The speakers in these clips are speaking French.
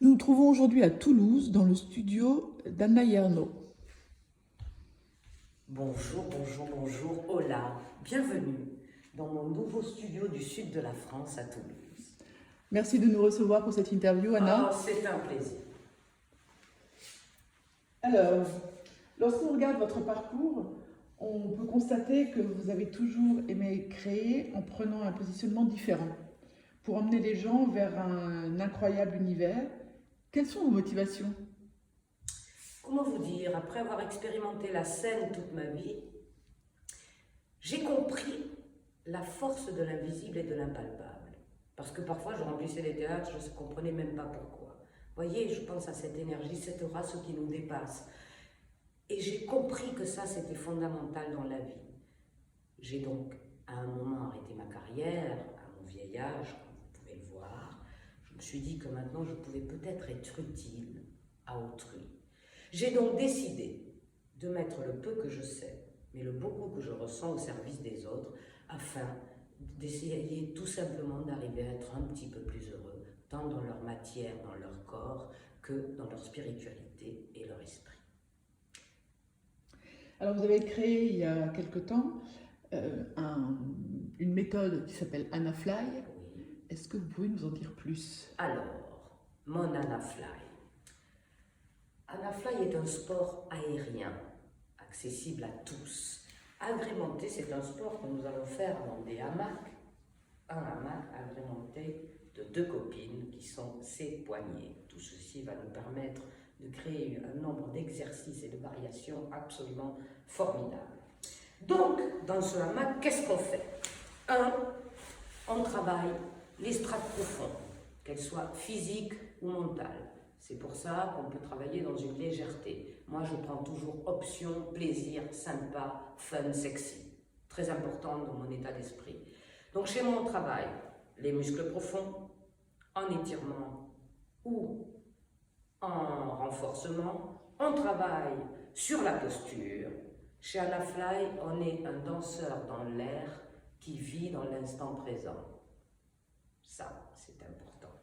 Nous nous trouvons aujourd'hui à Toulouse, dans le studio d'Anna Yerno. Bonjour, bonjour, bonjour, hola, bienvenue dans mon nouveau studio du sud de la France à Toulouse. Merci de nous recevoir pour cette interview, Anna. Oh, c'est un plaisir. Alors, lorsqu'on regarde votre parcours, on peut constater que vous avez toujours aimé créer en prenant un positionnement différent pour emmener les gens vers un incroyable univers. Quelles sont vos motivations ? Comment vous dire, après avoir expérimenté la scène toute ma vie, j'ai compris la force de l'invisible et de l'impalpable. Parce que parfois je remplissais les théâtres, je ne comprenais même pas pourquoi. Voyez, je pense à cette énergie, cette race qui nous dépasse. Et j'ai compris que ça, c'était fondamental dans la vie. J'ai donc, à un moment, arrêté ma carrière, à mon vieil âge, comme vous pouvez le voir. Je me suis dit que maintenant, je pouvais peut-être être utile à autrui. J'ai donc décidé de mettre le peu que je sais, mais le beaucoup que je ressens au service des autres, afin d'essayer tout simplement d'arriver à être un petit peu plus heureux, tant dans leur matière, dans leur corps, que dans leur spiritualité et leur esprit. Alors, vous avez créé il y a quelque temps une méthode qui s'appelle AnnaFly. Oui. Est-ce que vous pouvez nous en dire plus ? Alors, mon AnnaFly. AnnaFly est un sport aérien, accessible à tous. Agrémenté, c'est un sport que nous allons faire dans des hamacs. Un hamac agrémenté de 2 copines qui sont ses poignets. Tout ceci va nous permettre de créer un nombre d'exercices et de variations absolument formidables. Donc, dans ce hamac, qu'est-ce qu'on fait ? On travaille les strates profondes, qu'elles soient physiques ou mentales. C'est pour ça qu'on peut travailler dans une légèreté. Moi, je prends toujours option, plaisir, sympa, fun, sexy. Très important dans mon état d'esprit. Donc, chez moi, on travaille les muscles profonds, en étirement ou en renforcement. On travaille sur la posture. Chez AnnaFly, on est un danseur dans l'air qui vit dans l'instant présent. Ça, c'est important.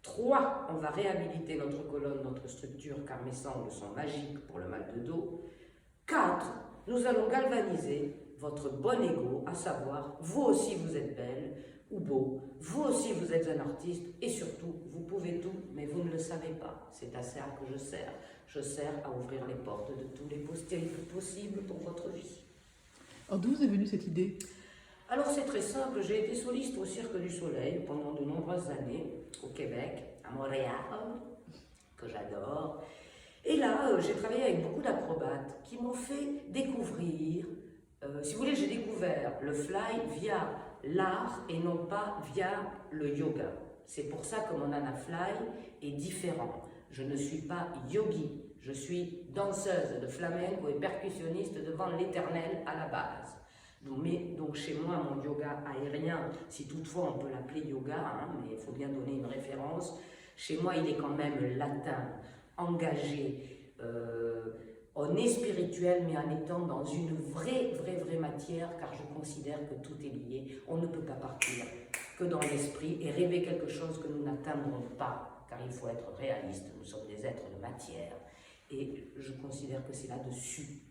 3, on va réhabiliter notre colonne, notre structure, car mes sangles sont magiques pour le mal de dos. 4, nous allons galvaniser votre bon ego, à savoir, vous aussi vous êtes belle ou beau, vous aussi vous êtes un artiste, et surtout, vous pouvez tout, mais vous ne le savez pas. C'est à ça que je sers. Je sers à ouvrir les portes de tous les possibles pour votre vie. Alors, d'où vous est venue cette idée ? Alors c'est très simple, j'ai été soliste au Cirque du Soleil pendant de nombreuses années, au Québec, à Montréal, que j'adore. Et là, j'ai travaillé avec beaucoup d'acrobates qui m'ont fait découvrir, si vous voulez, j'ai découvert le fly via l'art et non pas via le yoga. C'est pour ça que mon AnnaFly est différent. Je ne suis pas yogi, je suis danseuse de flamenco et percussionniste devant l'éternel à la base. Donc chez moi, mon yoga aérien, si toutefois on peut l'appeler yoga, mais il faut bien donner une référence, chez moi il est quand même latin, engagé, on est spirituel, mais en étant dans une vraie matière, car je considère que tout est lié. On ne peut pas partir que dans l'esprit et rêver quelque chose que nous n'atteindrons pas, car il faut être réaliste, nous sommes des êtres de matière. Et je considère que c'est là-dessus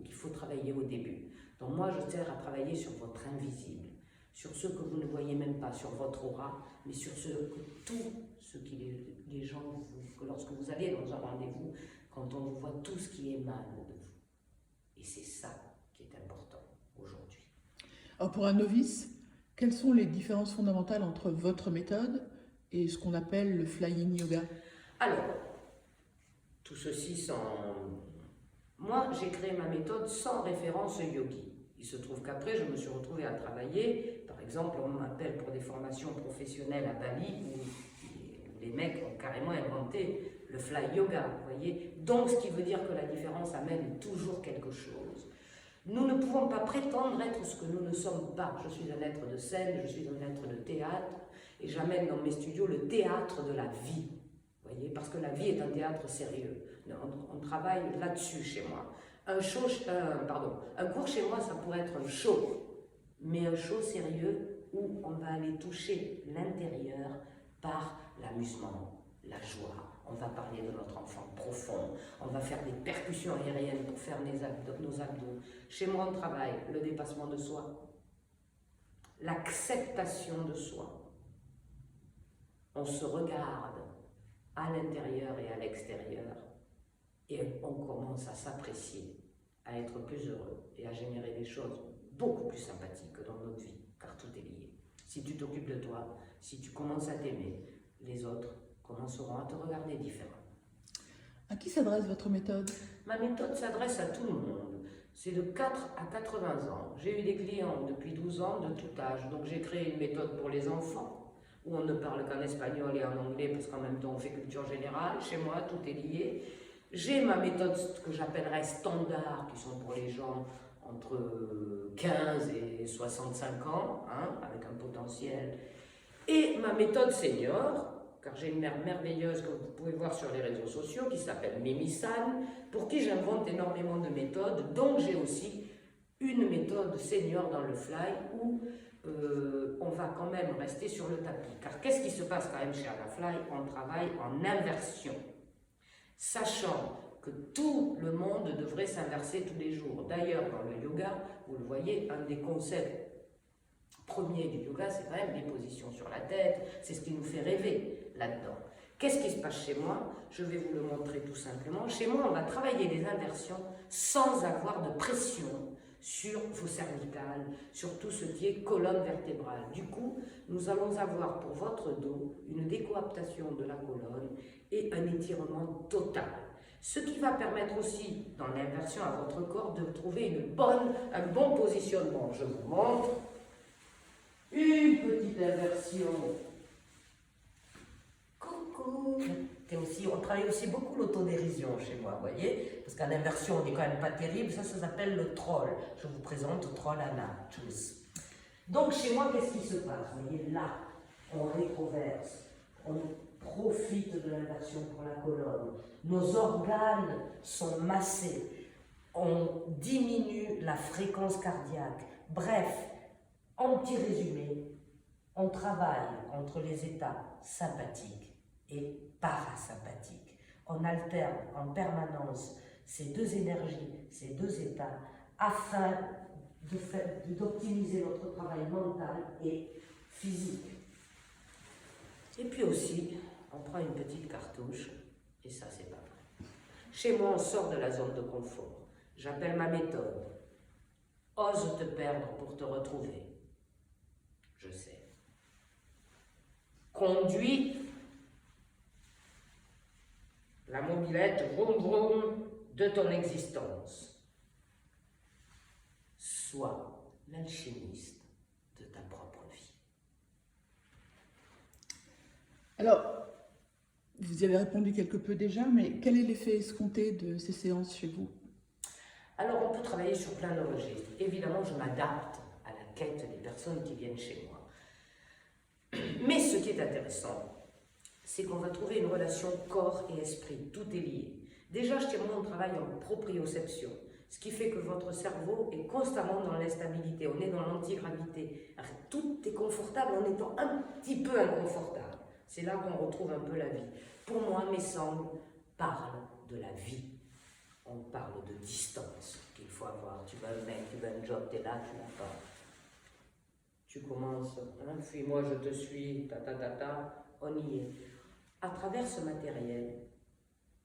qu'il faut travailler au début. Donc moi, je sers à travailler sur votre invisible, sur ce que vous ne voyez même pas, sur votre aura, mais sur tout ce que les gens, que lorsque vous allez dans un rendez-vous, quand on vous voit tout ce qui émane de vous. Et c'est ça qui est important aujourd'hui. Alors, pour un novice, quelles sont les différences fondamentales entre votre méthode et ce qu'on appelle le flying yoga ? Alors, tout ceci sans... Moi, j'ai créé ma méthode sans référence yogi. Il se trouve qu'après, je me suis retrouvée à travailler. Par exemple, on m'appelle pour des formations professionnelles à Bali où les mecs ont carrément inventé le fly yoga, vous voyez. Donc, ce qui veut dire que la différence amène toujours quelque chose. Nous ne pouvons pas prétendre être ce que nous ne sommes pas. Je suis un être de scène, je suis un être de théâtre, et j'amène dans mes studios le théâtre de la vie. Voyez, parce que la vie est un théâtre sérieux. On travaille là-dessus chez moi. Un cours chez moi, ça pourrait être un show, mais un show sérieux où on va aller toucher l'intérieur par l'amusement, la joie. On va parler de notre enfant profond. On va faire des percussions aériennes pour faire nos abdos. Chez moi, on travaille le dépassement de soi, l'acceptation de soi. On se regarde à l'intérieur et à l'extérieur et on commence à s'apprécier, à être plus heureux et à générer des choses beaucoup plus sympathiques dans notre vie, car tout est lié. Si tu t'occupes de toi, si tu commences à t'aimer, les autres commenceront à te regarder différemment. À qui s'adresse votre méthode? Ma méthode s'adresse à tout le monde. C'est de 4 à 80 ans. J'ai eu des clients depuis 12 ans de tout âge. Donc j'ai créé une méthode pour les enfants, où on ne parle qu'en espagnol et en anglais, parce qu'en même temps on fait culture générale. Chez moi, tout est lié. J'ai ma méthode que j'appellerais standard, qui sont pour les gens entre 15 et 65 ans, hein, avec un potentiel. Et ma méthode senior, car j'ai une mère merveilleuse que vous pouvez voir sur les réseaux sociaux, qui s'appelle Mimi San, pour qui j'invente énormément de méthodes. Donc j'ai aussi une méthode senior dans le fly, où on va quand même rester sur le tapis. Car qu'est-ce qui se passe quand même chez Agafly? On travaille en inversion, sachant que tout le monde devrait s'inverser tous les jours. D'ailleurs, dans le yoga, vous le voyez, un des concepts premiers du yoga, c'est quand même les positions sur la tête, c'est ce qui nous fait rêver là-dedans. Qu'est-ce qui se passe chez moi? Je vais vous le montrer tout simplement. Chez moi, on va travailler les inversions sans avoir de pression sur vos cervicales, sur tout ce qui est colonne vertébrale. Du coup, nous allons avoir pour votre dos une décoaptation de la colonne et un étirement total. Ce qui va permettre aussi, dans l'inversion à votre corps, de trouver un bon positionnement. Je vous montre une petite inversion. Coucou. On travaille aussi beaucoup l'autodérision chez moi, vous voyez, parce qu'à l'inversion, on n'est quand même pas terrible. Ça s'appelle le troll. Je vous présente Troll Anna, tous. Donc chez moi, qu'est-ce qui se passe? Vous voyez, là, on rétroverse, on profite de l'inversion pour la colonne. Nos organes sont massés, on diminue la fréquence cardiaque. Bref, en petit résumé, on travaille entre les états sympathiques et parasympathiques. On alterne en permanence ces deux énergies, ces deux états, afin d'optimiser notre travail mental et physique. Et puis aussi, on prend une petite cartouche, et ça c'est pas vrai. Chez moi, on sort de la zone de confort. J'appelle ma méthode « Ose te perdre pour te retrouver ». Je sais. Conduis la mobilette vroom vroom de ton existence. Sois l'alchimiste de ta propre vie. Alors, vous y avez répondu quelque peu déjà, mais quel est l'effet escompté de ces séances chez vous? Alors, on peut travailler sur plein de registres. Évidemment, je m'adapte à la quête des personnes qui viennent chez moi. Mais ce qui est intéressant, c'est qu'on va trouver une relation corps et esprit. Tout est lié. Déjà, chez moi, on travaille en proprioception, ce qui fait que votre cerveau est constamment dans l'instabilité. On est dans l'antigravité. Tout est confortable en étant un petit peu inconfortable. C'est là qu'on retrouve un peu la vie. Pour moi, mes sangles parlent de la vie. On parle de distance qu'il faut avoir. Tu veux un mec, tu veux un job, t'es là, tu l'as pas. Tu commences, hein, fuis-moi, je te suis, on y est. À travers ce matériel,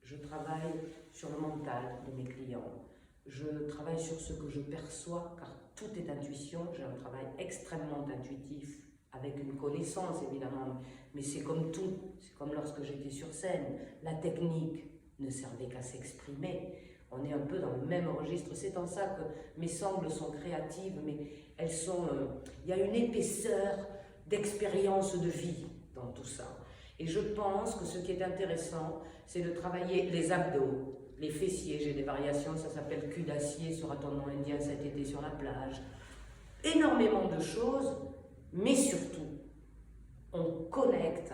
je travaille sur le mental de mes clients. Je travaille sur ce que je perçois, car tout est intuition. J'ai un travail extrêmement intuitif, avec une connaissance évidemment, mais c'est comme tout. C'est comme lorsque j'étais sur scène. La technique ne servait qu'à s'exprimer. On est un peu dans le même registre. C'est en ça que mes sangles sont créatives, mais elles sont... il y a une épaisseur d'expérience de vie dans tout ça. Et je pense que ce qui est intéressant, c'est de travailler les abdos, les fessiers. J'ai des variations, ça s'appelle cul d'acier, sera ton nom indien cet été sur la plage. Énormément de choses, mais surtout, on connecte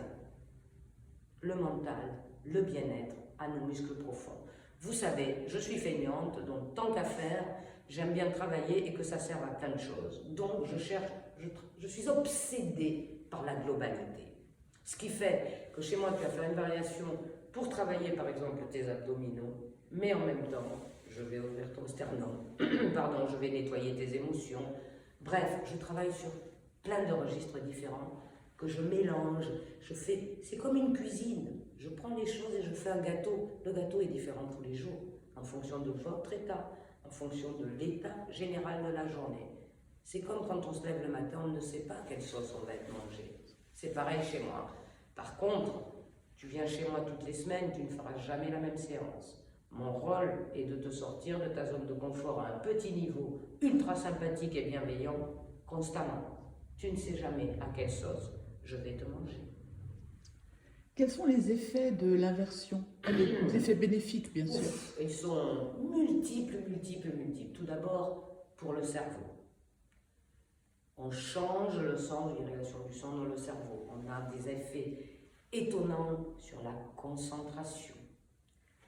le mental, le bien-être à nos muscles profonds. Vous savez, je suis feignante, donc tant qu'à faire, j'aime bien travailler et que ça serve à plein de choses. Donc je suis obsédée par la globalité. Ce qui fait que chez moi tu vas faire une variation pour travailler par exemple tes abdominaux, mais en même temps, je vais ouvrir ton sternum, pardon, je vais nettoyer tes émotions. Bref, je travaille sur plein de registres différents que je mélange, c'est comme une cuisine. Je prends les choses et je fais un gâteau. Le gâteau est différent tous les jours, en fonction de votre état, en fonction de l'état général de la journée. C'est comme quand on se lève le matin, on ne sait pas quelle sauce on va être mangé. C'est pareil chez moi. Par contre, tu viens chez moi toutes les semaines, tu ne feras jamais la même séance. Mon rôle est de te sortir de ta zone de confort à un petit niveau, ultra sympathique et bienveillant, constamment. Tu ne sais jamais à quelle sauce je vais te manger. Quels sont les effets de l'inversion? Les effets bénéfiques, bien sûr. Ils sont multiples. Tout d'abord, pour le cerveau. On change le sens de l'irrigation du sang dans le cerveau. On a des effets étonnants sur la concentration,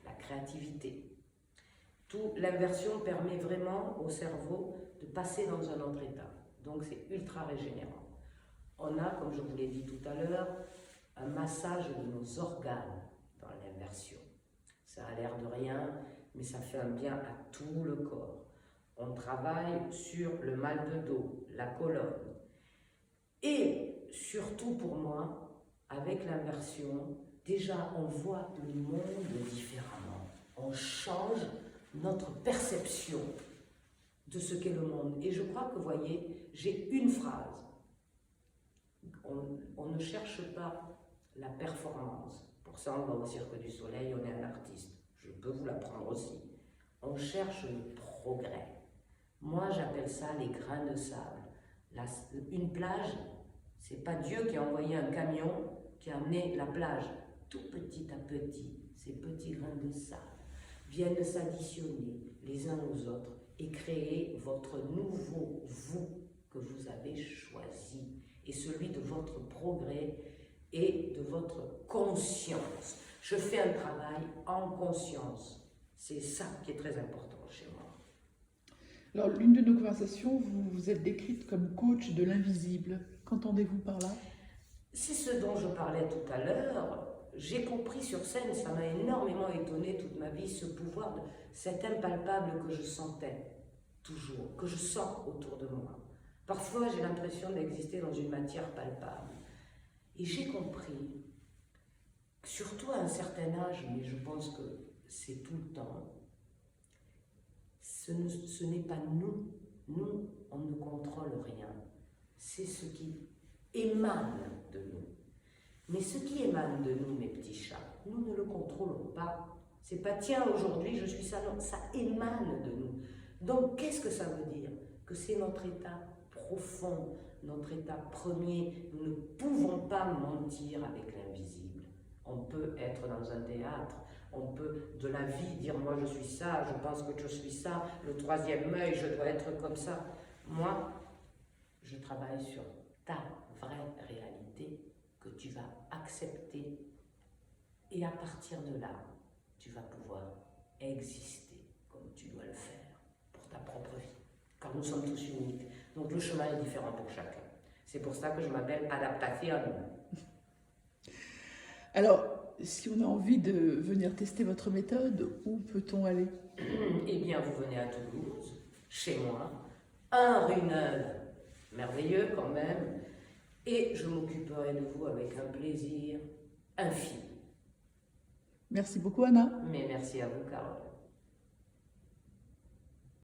la créativité. L'inversion permet vraiment au cerveau de passer dans un autre état. Donc c'est ultra régénérant. On a, comme je vous l'ai dit tout à l'heure, un massage de nos organes dans l'inversion. Ça a l'air de rien, mais ça fait un bien à tout le corps. On travaille sur le mal de dos, la colonne. Et surtout pour moi, avec l'inversion, déjà on voit le monde différemment. On change notre perception de ce qu'est le monde. Et je crois que, vous voyez, j'ai une phrase. On ne cherche pas la performance. Pour ça, on va au Cirque du Soleil, on est un artiste. Je peux vous l'apprendre aussi. On cherche le progrès. Moi, j'appelle ça les grains de sable. Une plage, c'est pas Dieu qui a envoyé un camion qui a amené la plage. Tout petit à petit, ces petits grains de sable viennent s'additionner les uns aux autres et créer votre nouveau vous que vous avez choisi et celui de votre progrès et de votre conscience. Je fais un travail en conscience. C'est ça qui est très important chez moi. Alors, l'une de nos conversations, vous vous êtes décrite comme coach de l'invisible. Qu'entendez-vous par là? C'est ce dont je parlais tout à l'heure. J'ai compris sur scène, ça m'a énormément étonné toute ma vie, ce pouvoir, cet impalpable que je sentais toujours, que je sens autour de moi. Parfois, j'ai l'impression d'exister dans une matière palpable. Et j'ai compris, surtout à un certain âge, mais je pense que c'est tout le temps, ce n'est pas nous. Nous, on ne contrôle rien. C'est ce qui émane de nous. Mais ce qui émane de nous, mes petits chats, nous ne le contrôlons pas. C'est pas tiens, aujourd'hui je suis ça, non, ça émane de nous. Donc qu'est-ce que ça veut dire? Que c'est notre état profond, notre état premier. Nous ne pouvons pas mentir avec l'invisible. On peut être dans un théâtre, on peut de la vie dire moi je suis ça, je pense que je suis ça, le troisième œil, je dois être comme ça. Moi, je travaille sur ta vraie réalité que tu vas accepter et à partir de là, tu vas pouvoir exister comme tu dois le faire pour ta propre vie. Car nous sommes tous uniques, donc le chemin est différent pour chacun. C'est pour ça que je m'appelle Adaptation. Alors, si on a envie de venir tester votre méthode, où peut-on aller? Eh bien, vous venez à Toulouse, chez moi, 1 rue Neuve, merveilleux quand même, et je m'occuperai de vous avec un plaisir infini. Merci beaucoup, Anna. Mais merci à vous, Carole.